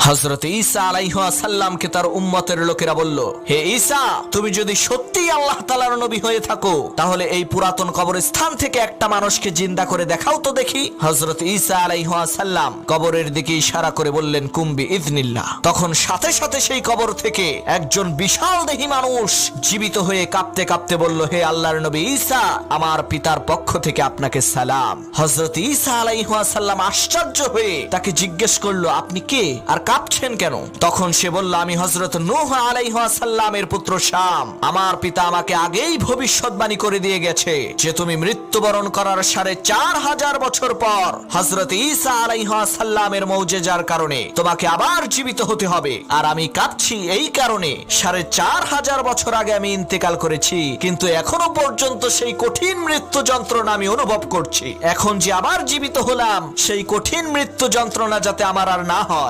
হযরত ঈসা আলাইহিস সালামকে তার উম্মতের লোকেরা বলল, হে ঈসা, তুমি যদি সত্যিই আল্লাহ তাআলার নবী হয়ে থাকো তাহলে এই পুরাতন কবরস্থান থেকে একটা মানুষকে জিন্দা করে দেখাও তো দেখি। হযরত ঈসা আলাইহিস সালাম কবরের দিকে ইশারা করে বললেন, কুম বিইذনিল্লাহ। তখন সাথে সাথে সেই কবর থেকে একজন বিশাল দেহী মানুষ জীবিত হয়ে কাঁপতে কাঁপতে বলল, হে আল্লাহর নবী ঈসা, আমার পিতার পক্ষ থেকে আপনাকে সালাম। হযরত ঈসা আলাইহিস সালাম আশ্চর্য হয়ে তাকে জিজ্ঞেস করলো, আপনি কে আর কাঁপছেন কেন? তখন সে বলল, আমি হযরত নূহ আলাইহিস সালামের পুত্র শাম। আমার পিতা আমাকে আগেই ভবিষ্যৎবাণী করে দিয়ে গেছে যে তুমি মৃত্যুবরণ করার ৪৫০০ বছর পর হযরত ঈসা আলাইহিস সালামের মুজিজার কারণে তোমাকে আবার জীবিত হতে হবে। আর আমি কাঁপছি এই কারণে ৪৫০০ বছর আগে আমি ইন্তেকাল করেছি, কিন্তু এখনো পর্যন্ত সেই কঠিন মৃত্যু যন্ত্রণা আমি অনুভব করছি। এখন যে আবার জীবিত হলাম সেই কঠিন মৃত্যু যন্ত্রণা যাতে আমার আর না হয়